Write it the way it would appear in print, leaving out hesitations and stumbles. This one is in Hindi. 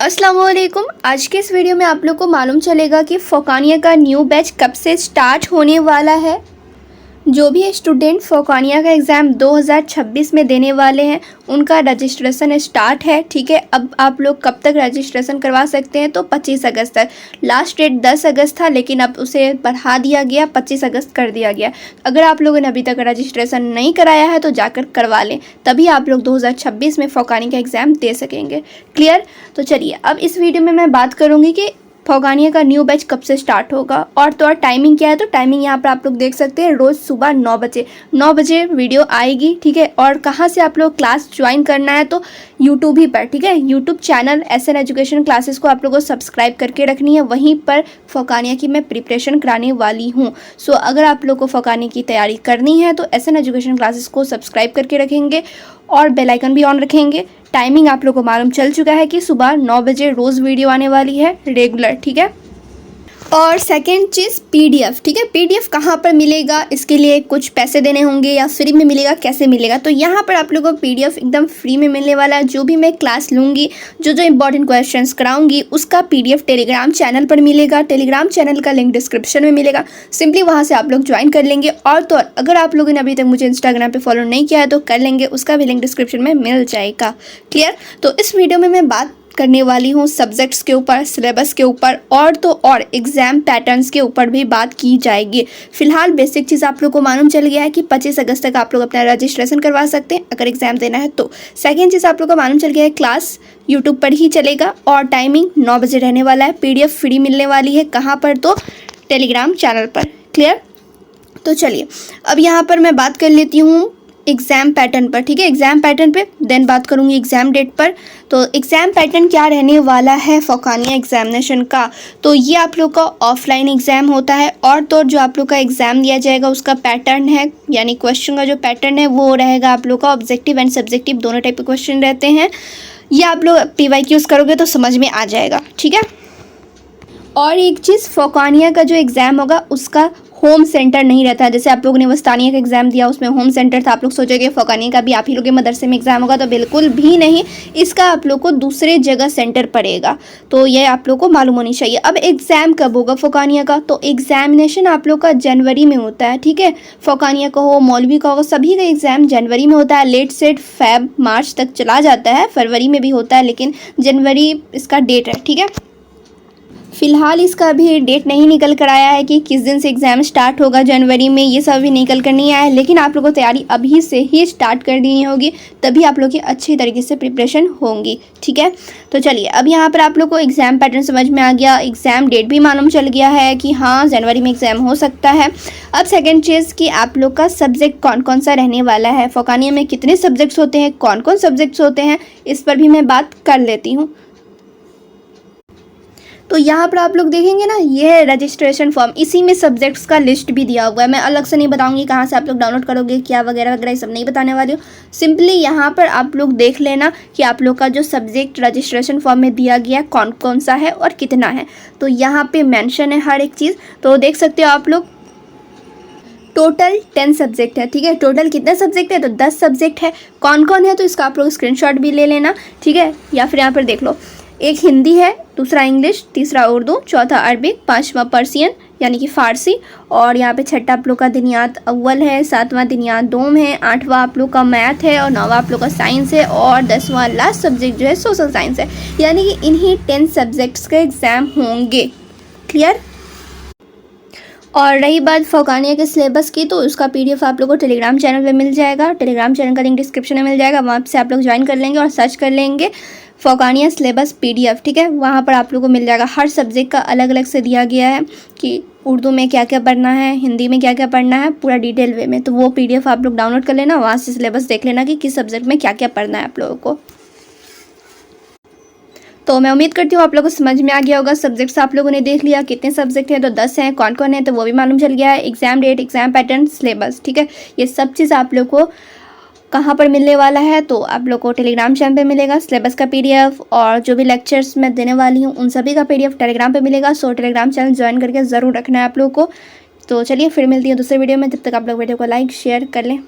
अस्सलाम वालेकुम। आज के इस वीडियो में आप लोग को मालूम चलेगा कि फ़ौकानिया का न्यू बैच कब से स्टार्ट होने वाला है। जो भी स्टूडेंट फ़ौकानिया का एग्ज़ाम 2026 में देने वाले हैं उनका रजिस्ट्रेशन स्टार्ट है। ठीक है, अब आप लोग कब तक रजिस्ट्रेशन करवा सकते हैं तो 25 अगस्त तक। लास्ट डेट 10 अगस्त था लेकिन अब उसे बढ़ा दिया गया, 25 अगस्त कर दिया गया। अगर आप लोगों ने अभी तक रजिस्ट्रेशन नहीं कराया है तो जाकर करवा लें, तभी आप लोग 2026 में फ़ौकानिया का एग्ज़ाम दे सकेंगे। क्लियर? तो चलिए अब इस वीडियो में मैं बात करूँगी कि फ़ौकानिया का न्यू बैच कब से स्टार्ट होगा और तो और टाइमिंग क्या है। तो टाइमिंग यहाँ पर आप लोग देख सकते हैं, रोज़ सुबह 9 बजे वीडियो आएगी। ठीक है, और कहाँ से आप लोग क्लास ज्वाइन करना है तो यूट्यूब ही पर। ठीक है, YouTube channel SN education classes को आप लोगों को सब्सक्राइब करके रखनी है। वहीं पर फ़ौकानिया की मैं प्रिपरेशन कराने वाली हूँ। सो अगर आप लोग को फ़ौकानिया की तैयारी करनी है तो SN एजुकेशन क्लासेस को सब्सक्राइब करके रखेंगे और बेल आइकन भी ऑन रखेंगे। टाइमिंग आप लोगों को मालूम चल चुका है कि सुबह 9 बजे रोज़ वीडियो आने वाली है रेगुलर। ठीक है, और सेकेंड चीज़ PDF। ठीक है, PDF कहाँ पर मिलेगा, इसके लिए कुछ पैसे देने होंगे या फ्री में मिलेगा, कैसे मिलेगा? तो यहाँ पर आप लोगों को PDF एकदम फ्री में मिलने वाला है। जो भी मैं क्लास लूँगी, जो जो इंपॉर्टेंट क्वेश्चंस कराऊंगी उसका PDF टेलीग्राम चैनल पर मिलेगा। टेलीग्राम चैनल का लिंक डिस्क्रिप्शन में मिलेगा, सिंपली वहाँ से आप लोग ज्वाइन कर लेंगे। और तो अगर आप लोगों ने अभी तक मुझे इंस्टाग्राम पर फॉलो नहीं किया है तो कर लेंगे, उसका भी लिंक डिस्क्रिप्शन में मिल जाएगा। क्लियर? तो इस वीडियो में मैं बात करने वाली हूँ सब्जेक्ट्स के ऊपर, सिलेबस के ऊपर और तो और एग्ज़ाम पैटर्न्स के ऊपर भी बात की जाएगी। फिलहाल बेसिक चीज़ आप लोग को मालूम चल गया है कि 25 अगस्त तक आप लोग अपना रजिस्ट्रेशन करवा सकते हैं अगर एग्ज़ाम देना है तो। सेकेंड चीज़ आप लोग को मालूम चल गया है, क्लास यूट्यूब पर ही चलेगा और टाइमिंग 9 बजे रहने वाला है। PDF फ्री मिलने वाली है, कहाँ पर तो टेलीग्राम चैनल पर। क्लियर? तो चलिए अब यहाँ पर मैं बात कर लेती हूँ एग्ज़ाम पैटर्न पर। ठीक है, एग्ज़ाम पैटर्न पे देन बात करूँगी एग्ज़ाम डेट पर। तो एग्ज़ाम पैटर्न क्या रहने वाला है फ़ौकानिया एग्ज़ामिनेशन का, तो ये आप लोग का ऑफलाइन एग्ज़ाम होता है और तो जो आप लोग का एग्ज़ाम दिया जाएगा उसका पैटर्न है, यानी क्वेश्चन का जो पैटर्न है वो रहेगा आप लोग का ऑब्जेक्टिव एंड सब्जेक्टिव, दोनों टाइप के क्वेश्चन रहते हैं। ये आप लोग PYQs करोगे तो समझ में आ जाएगा। ठीक है, और एक चीज़, फ़ौकानिया का जो एग्ज़ाम होगा उसका होम सेंटर नहीं रहता है। जैसे आप लोगों ने वस्तानिया का एग्ज़ाम दिया उसमें होम सेंटर था, आप लोग सोचोगे फ़ौकानिया का भी आप ही लोग के मदरसे में एग्ज़ाम होगा, तो बिल्कुल भी नहीं। इसका आप लोग को दूसरे जगह सेंटर पड़ेगा, तो ये आप लोग को मालूम होनी चाहिए। अब एग्ज़ाम कब होगा फ़ौकानिया का, तो एग्ज़ामिनेशन आप लोग का जनवरी में होता है। ठीक है, फ़ौकानिया का हो, मौलवी का हो, सभी का एग्ज़ाम जनवरी में होता है। लेट सेट फ़ेब मार्च तक चला जाता है, फरवरी में भी होता है लेकिन जनवरी इसका डेट है। ठीक है, फ़िलहाल इसका अभी डेट नहीं निकल कर आया है कि किस दिन से एग्ज़ाम स्टार्ट होगा जनवरी में, ये सब अभी निकल कर नहीं आया है। लेकिन आप लोगों को तैयारी अभी से ही स्टार्ट कर देनी होगी, तभी आप लोग की अच्छी तरीके से प्रिपरेशन होंगी। ठीक है, तो चलिए अब यहाँ पर आप लोग को एग्ज़ाम पैटर्न समझ में आ गया, एग्ज़ाम डेट भी मालूम चल गया है कि हाँ जनवरी में एग्ज़ाम हो सकता है। अब सेकेंड चीज़ कि आप लोग का सब्जेक्ट कौन कौन सा रहने वाला है, फ़ौकानिया में कितने सब्जेक्ट्स होते हैं, कौन कौन सब्जेक्ट्स होते हैं, इस पर भी मैं बात कर लेती हूँ। तो यहाँ पर आप लोग देखेंगे ना, ये है रजिस्ट्रेशन फॉर्म, इसी में सब्जेक्ट्स का लिस्ट भी दिया हुआ है। मैं अलग से नहीं बताऊंगी कहाँ से आप लोग डाउनलोड करोगे, क्या वगैरह वगैरह, ये सब नहीं बताने वाली हूँ। सिंपली यहाँ पर आप लोग देख लेना कि आप लोग का जो सब्जेक्ट रजिस्ट्रेशन फॉर्म में दिया गया कौन कौन सा है और कितना है। तो यहाँ पर मैंशन है हर एक चीज़, तो देख सकते हो आप लोग। टोटल 10 सब्जेक्ट है। ठीक है, टोटल कितने सब्जेक्ट है तो 10 सब्जेक्ट है। कौन कौन है तो इसका आप लोग स्क्रीनशॉट भी ले लेना। ठीक है, या फिर यहाँ पर देख लो, एक हिंदी है, दूसरा इंग्लिश, तीसरा उर्दू, चौथा अरबिक, पांचवा पर्सियन यानी कि फ़ारसी, और यहाँ पे छठा आप लोग का दिनियात अव्वल है, सातवां दिनियात दोम है, आठवां आप लोग का मैथ है और नौवां आप लोग का साइंस है और 10वां लास्ट सब्जेक्ट जो है सोशल साइंस है। यानी कि इन्हीं 10 सब्जेक्ट्स के एग्ज़ाम होंगे। क्लियर? और रही बात फ़ौकानिया के सिलेबस की, तो उसका PDF आप लोगों को टेलीग्राम चैनल पे मिल जाएगा। टेलीग्राम चैनल का लिंक डिस्क्रिप्शन में मिल जाएगा, वहाँ से आप लोग ज्वाइन कर लेंगे और सर्च कर लेंगे फ़ौकानिया सिलेबस PDF। ठीक है, वहाँ पर आप लोगों को मिल जाएगा। हर सब्जेक्ट का अलग अलग से दिया गया है कि उर्दू में क्या क्या पढ़ना है, हिंदी में क्या क्या पढ़ना है, पूरा डिटेल वे में। तो वो PDF आप लोग डाउनलोड कर लेना, वहाँ से सिलेबस देख लेना कि किस सब्जेक्ट में क्या क्या पढ़ना है आप लोगों को। तो मैं उम्मीद करती हूँ आप लोगों को समझ में आ गया होगा। सब्जेक्ट्स आप लोगों ने देख लिया, कितने सब्जेक्ट हैं तो 10 हैं, कौन कौन है तो वो भी मालूम चल गया है। Exam date, exam pattern, syllabus. ठीक है, ये सब चीज़ आप लोग को कहाँ पर मिलने वाला है तो आप लोग को टेलीग्राम चैनल पे मिलेगा। सिलेबस का PDF और जो भी लेक्चर्स मैं देने वाली हूँ उन सभी का PDF टेलीग्राम पे मिलेगा। सो टेलीग्राम चैनल ज्वाइन करके ज़रूर रखना है आप लोग को। तो चलिए फिर मिलती है दूसरे वीडियो में, तब तक आप लोग वीडियो को लाइक शेयर कर लें।